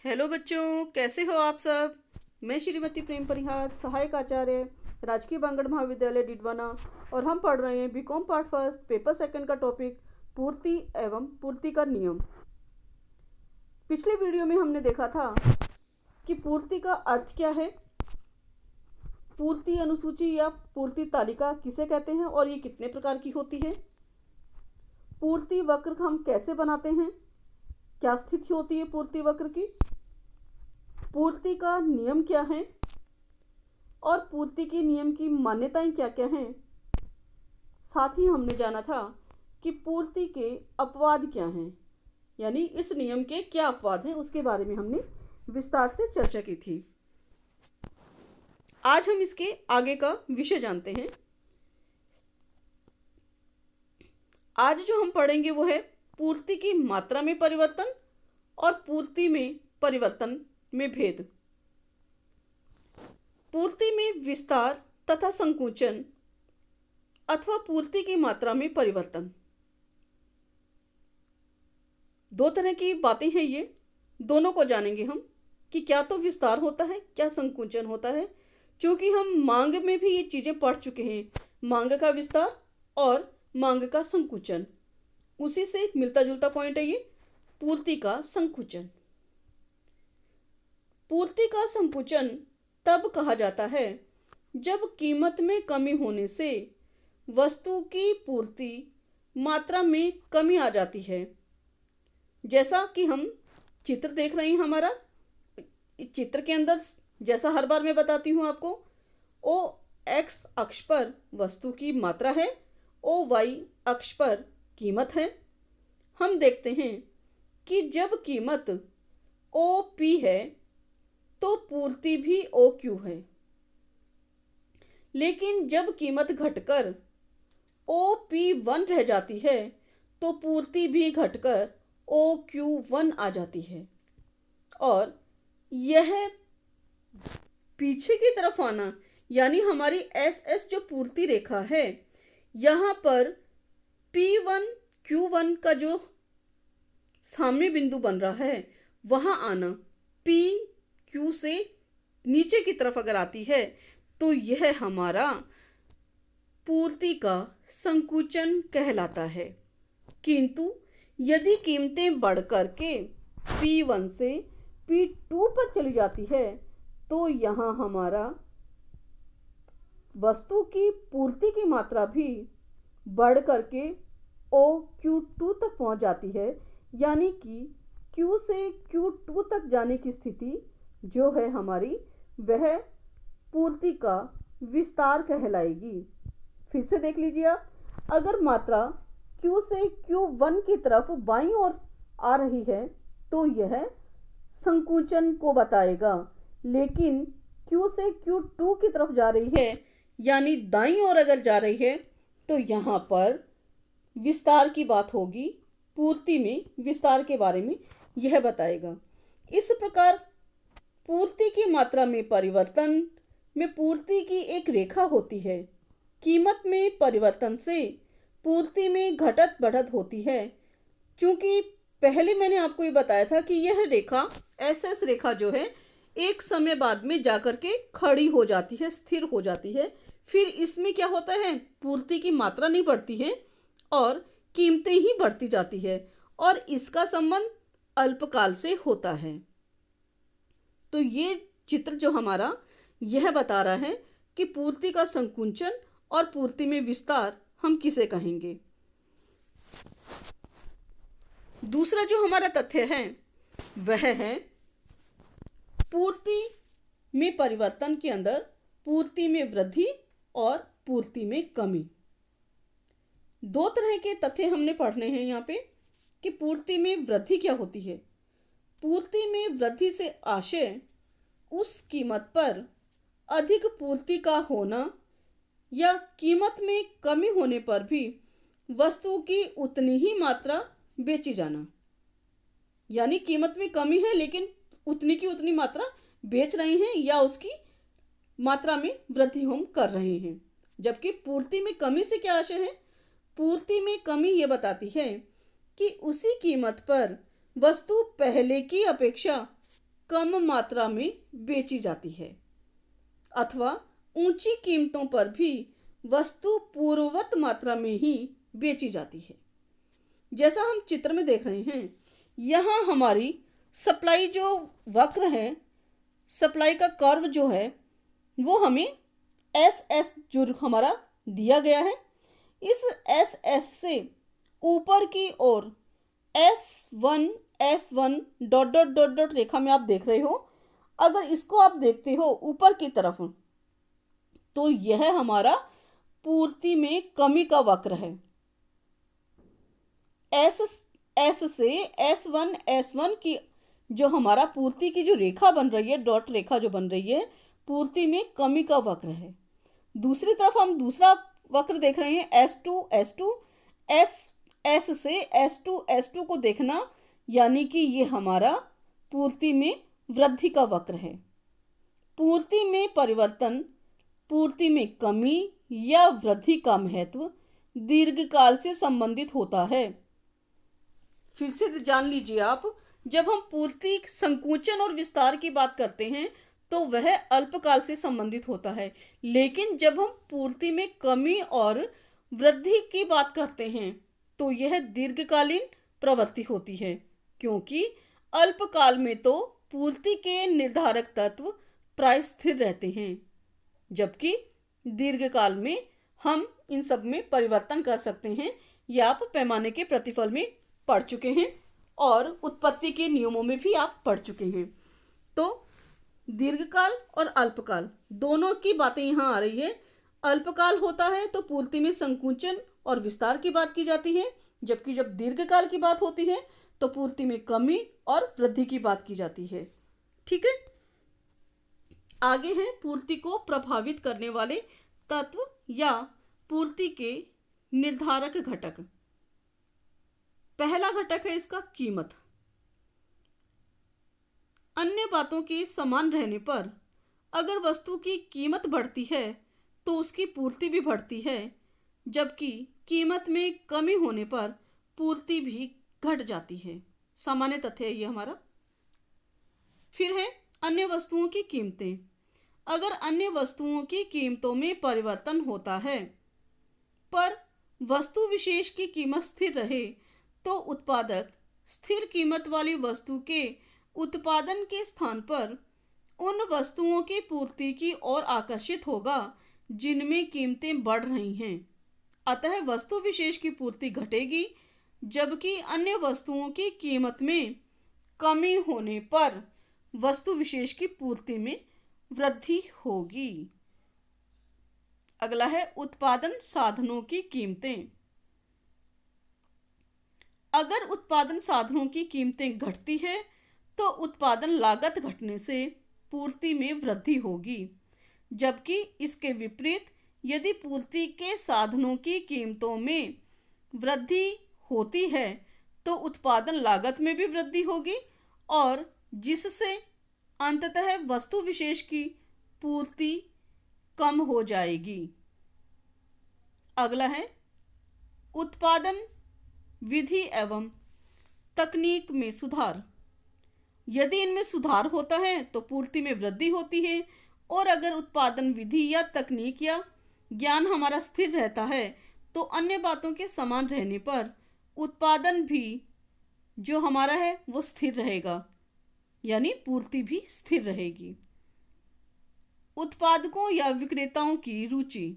Hello बच्चों, कैसे हो आप सब। मैं श्रीमती प्रेम परिहार, सहायक आचार्य, राजकीय बांगड़ महाविद्यालय डिडवाना, और हम पढ़ रहे हैं B Com part first paper second का टॉपिक पूर्ति एवं पूर्ति का नियम। पिछले वीडियो में हमने देखा था कि पूर्ति का अर्थ क्या है, पूर्ति अनुसूची या पूर्ति तालिका किसे कहते हैं और ये कितने प्रकार की होती है, पूर्ति वक्र हम कैसे बनाते हैं, क्या स्थिति होती है पूर्ति वक्र की, पूर्ति का नियम क्या है और पूर्ति के नियम की मान्यताएं क्या क्या हैं। साथ ही हमने जाना था कि पूर्ति के अपवाद क्या हैं, यानी इस नियम के क्या अपवाद हैं उसके बारे में हमने विस्तार से चर्चा की थी। आज हम इसके आगे का विषय जानते हैं। आज जो हम पढ़ेंगे वो है पूर्ति की मात्रा में परिवर्तन और पूर्ति में परिवर्तन में भेद। पूर्ति में विस्तार तथा संकुचन अथवा पूर्ति की मात्रा में परिवर्तन, दो तरह की बातें हैं। ये दोनों को जानेंगे हम कि क्या तो विस्तार होता है, क्या संकुचन होता है, क्योंकि हम मांग में भी ये चीज़ें पढ़ चुके हैं। मांग का विस्तार और मांग का संकुचन, उसी से मिलता जुलता पॉइंट है ये पूर्ति का संकुचन। पूर्ति का संकुचन तब कहा जाता है जब कीमत में कमी होने से वस्तु की पूर्ति मात्रा में कमी आ जाती है। जैसा कि हम चित्र देख रहे हैं, हमारा चित्र के अंदर जैसा हर बार मैं बताती हूँ आपको, ओ एक्स अक्ष पर वस्तु की मात्रा है, ओ वाई अक्ष पर कीमत है। हम देखते हैं कि जब कीमत ओ पी है तो पूर्ति भी ओ क्यू है, लेकिन जब कीमत घटकर ओ पी वन रह जाती है तो पूर्ति भी घटकर ओ क्यू वन आ जाती है। और यह पीछे की तरफ आना, यानी हमारी एस एस जो पूर्ति रेखा है, यहाँ पर पी वन क्यू वन का जो साम्य बिंदु बन रहा है वहाँ आना, पी क्यू से नीचे की तरफ अगर आती है तो यह हमारा पूर्ति का संकुचन कहलाता है। किंतु यदि कीमतें बढ़ कर के P1 से P2 पर चली जाती है तो यहाँ हमारा वस्तु की पूर्ति की मात्रा भी बढ़ करके OQ2 तक पहुँच जाती है, यानी कि Q से Q2 तक जाने की स्थिति जो है हमारी, वह पूर्ति का विस्तार कहलाएगी। फिर से देख लीजिए आप, अगर मात्रा Q से Q1 की तरफ बाईं ओर आ रही है तो यह संकुचन को बताएगा, लेकिन Q से Q2 की तरफ जा रही है, यानी दाईं ओर अगर जा रही है तो यहाँ पर विस्तार की बात होगी। पूर्ति में विस्तार के बारे में यह बताएगा। इस प्रकार पूर्ति की मात्रा में परिवर्तन में पूर्ति की एक रेखा होती है। कीमत में परिवर्तन से पूर्ति में घटत बढ़त होती है। चूंकि पहले मैंने आपको ये बताया था कि यह रेखा एस एस रेखा जो है एक समय बाद में जाकर के खड़ी हो जाती है, स्थिर हो जाती है। फिर इसमें क्या होता है, पूर्ति की मात्रा नहीं बढ़ती है और कीमतें ही बढ़ती जाती है, और इसका संबंध अल्पकाल से होता है। तो ये चित्र जो हमारा यह बता रहा है कि पूर्ति का संकुचन और पूर्ति में विस्तार हम किसे कहेंगे। दूसरा जो हमारा तथ्य है वह है पूर्ति में परिवर्तन के अंदर पूर्ति में वृद्धि और पूर्ति में कमी। दो तरह के तथ्य हमने पढ़ने हैं यहाँ पे कि पूर्ति में वृद्धि क्या होती है। पूर्ति में वृद्धि से आशय उस कीमत पर अधिक पूर्ति का होना या कीमत में कमी होने पर भी वस्तु की उतनी ही मात्रा बेची जाना, यानी कीमत में कमी है लेकिन उतनी की उतनी मात्रा बेच रहे हैं या उसकी मात्रा में वृद्धि हम कर रहे हैं। जबकि पूर्ति में कमी से क्या आशय है, पूर्ति में कमी ये बताती है कि उसी कीमत पर वस्तु पहले की अपेक्षा कम मात्रा में बेची जाती है अथवा ऊंची कीमतों पर भी वस्तु पूर्ववत मात्रा में ही बेची जाती है। जैसा हम चित्र में देख रहे हैं, यहाँ हमारी सप्लाई जो वक्र है, सप्लाई का कर्व जो है वो हमें एस जो हमारा दिया गया है, इस एस से ऊपर की ओर S1 dot dot dot dot रेखा में आप देख रहे हो। अगर इसको आप देखते हो ऊपर की तरफ, तो यह हमारा पूर्ति में कमी का वक्र है। एस से S1 की जो हमारा पूर्ति की जो रेखा बन रही है, डॉट रेखा जो बन रही है, पूर्ति में कमी का वक्र है। दूसरी तरफ हम दूसरा वक्र देख रहे हैं S2 एस से S2 को देखना, यानी कि ये हमारा पूर्ति में वृद्धि का वक्र है। पूर्ति में परिवर्तन, पूर्ति में कमी या वृद्धि का महत्व दीर्घकाल से संबंधित होता है। फिर से जान लीजिए आप, जब हम पूर्ति संकुचन और विस्तार की बात करते हैं तो वह अल्पकाल से संबंधित होता है, लेकिन जब हम पूर्ति में कमी और वृद्धि की बात करते हैं तो यह दीर्घकालीन प्रवृत्ति होती है, क्योंकि अल्पकाल में तो पूर्ति के निर्धारक तत्व प्राय स्थिर रहते हैं, जबकि दीर्घकाल में हम इन सब में परिवर्तन कर सकते हैं। यह आप पैमाने के प्रतिफल में पढ़ चुके हैं और उत्पत्ति के नियमों में भी आप पढ़ चुके हैं। तो दीर्घकाल और अल्पकाल दोनों की बातें यहाँ आ रही है। अल्पकाल होता है तो पूर्ति में संकुचन और विस्तार की बात की जाती है, जबकि जब दीर्घकाल की बात होती है तो पूर्ति में कमी और वृद्धि की बात की जाती है। ठीक है, आगे है पूर्ति को प्रभावित करने वाले तत्व या पूर्ति के निर्धारक घटक। पहला घटक है इसका कीमत। अन्य बातों के समान रहने पर अगर वस्तु की कीमत बढ़ती है तो उसकी पूर्ति भी बढ़ती है, जबकि कीमत में कमी होने पर पूर्ति भी घट जाती है। सामान्य तथ्य है ये हमारा। फिर है अन्य वस्तुओं की कीमतें। अगर अन्य वस्तुओं की कीमतों में परिवर्तन होता है पर वस्तु विशेष की कीमत स्थिर रहे तो उत्पादक स्थिर कीमत वाली वस्तु के उत्पादन के स्थान पर उन वस्तुओं की पूर्ति की ओर आकर्षित होगा जिनमें कीमतें बढ़ रही हैं। अतः वस्तु विशेष की पूर्ति घटेगी, जबकि अन्य वस्तुओं की कीमत में कमी होने पर वस्तु विशेष की पूर्ति में वृद्धि होगी। अगला है उत्पादन साधनों की कीमतें। अगर उत्पादन साधनों की कीमतें घटती है तो उत्पादन लागत घटने से पूर्ति में वृद्धि होगी, जबकि इसके विपरीत यदि पूर्ति के साधनों की कीमतों में वृद्धि होती है तो उत्पादन लागत में भी वृद्धि होगी और जिससे अंततः वस्तु विशेष की पूर्ति कम हो जाएगी। अगला है उत्पादन विधि एवं तकनीक में सुधार। यदि इनमें सुधार होता है तो पूर्ति में वृद्धि होती है, और अगर उत्पादन विधि या तकनीक या ज्ञान हमारा स्थिर रहता है तो अन्य बातों के समान रहने पर उत्पादन भी जो हमारा है वो स्थिर रहेगा, यानी पूर्ति भी स्थिर रहेगी। उत्पादकों या विक्रेताओं की रुचि।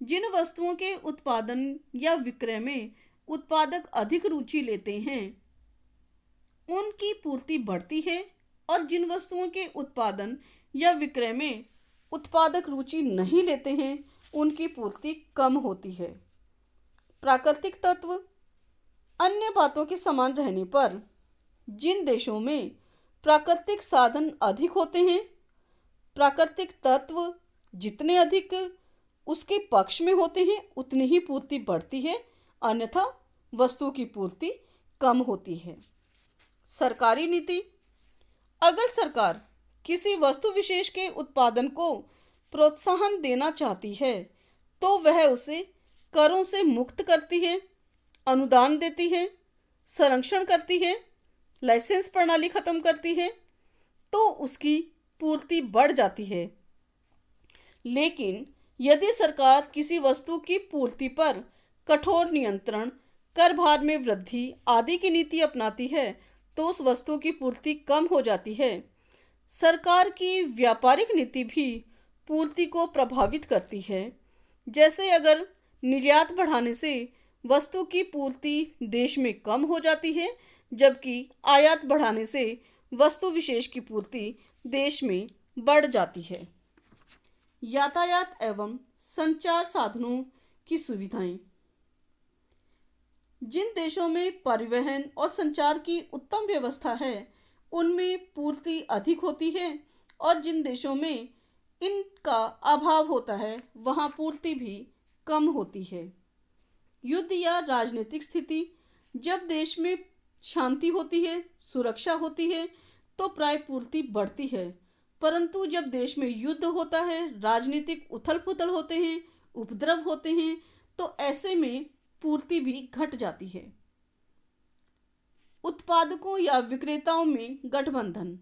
जिन वस्तुओं के उत्पादन या विक्रय में उत्पादक अधिक रुचि लेते हैं उनकी पूर्ति बढ़ती है, और जिन वस्तुओं के उत्पादन या विक्रय में उत्पादक रुचि नहीं लेते हैं उनकी पूर्ति कम होती है। प्राकृतिक तत्व। अन्य बातों के समान रहने पर जिन देशों में प्राकृतिक साधन अधिक होते हैं, प्राकृतिक तत्व जितने अधिक उसके पक्ष में होते हैं उतनी ही पूर्ति बढ़ती है, अन्यथा वस्तु की पूर्ति कम होती है। सरकारी नीति। अगर सरकार किसी वस्तु विशेष के उत्पादन को प्रोत्साहन देना चाहती है तो वह उसे करों से मुक्त करती है, अनुदान देती है, संरक्षण करती है, लाइसेंस प्रणाली खत्म करती है, तो उसकी पूर्ति बढ़ जाती है। लेकिन यदि सरकार किसी वस्तु की पूर्ति पर कठोर नियंत्रण, कर भार में वृद्धि आदि की नीति अपनाती है तो उस वस्तु की पूर्ति कम हो जाती है। सरकार की व्यापारिक नीति भी पूर्ति को प्रभावित करती है। जैसे अगर निर्यात बढ़ाने से वस्तु की पूर्ति देश में कम हो जाती है, जबकि आयात बढ़ाने से वस्तु विशेष की पूर्ति देश में बढ़ जाती है। यातायात एवं संचार साधनों की सुविधाएं। जिन देशों में परिवहन और संचार की उत्तम व्यवस्था है उनमें पूर्ति अधिक होती है, और जिन देशों में इनका अभाव होता है वहाँ पूर्ति भी कम होती है। युद्ध या राजनीतिक स्थिति। जब देश में शांति होती है, सुरक्षा होती है तो प्राय पूर्ति बढ़ती है, परंतु जब देश में युद्ध होता है, राजनीतिक उथल पुथल होते हैं, उपद्रव होते हैं, तो ऐसे में पूर्ति भी घट जाती है। उत्पादकों या विक्रेताओं में गठबंधन।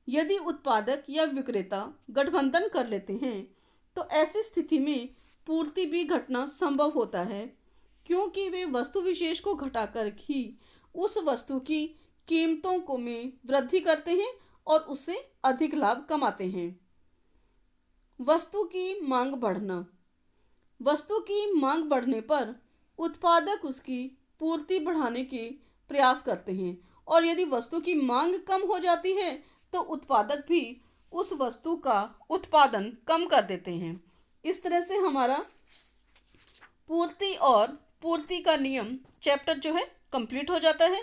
यदि उत्पादक या विक्रेता गठबंधन कर लेते हैं तो ऐसी स्थिति में पूर्ति भी घटना संभव होता है, क्योंकि वे वस्तु विशेष को घटाकर ही उस वस्तु की कीमतों को में वृद्धि करते हैं और उससे अधिक लाभ कमाते हैं। वस्तु की मांग बढ़ना। वस्तु की मांग बढ़ने पर उत्पादक उसकी पूर्ति बढ़ाने के प्रयास करते हैं, और यदि वस्तु की मांग कम हो जाती है तो उत्पादक भी उस वस्तु का उत्पादन कम कर देते हैं। इस तरह से हमारा पूर्ति और पूर्ति का नियम चैप्टर जो है कंप्लीट हो जाता है।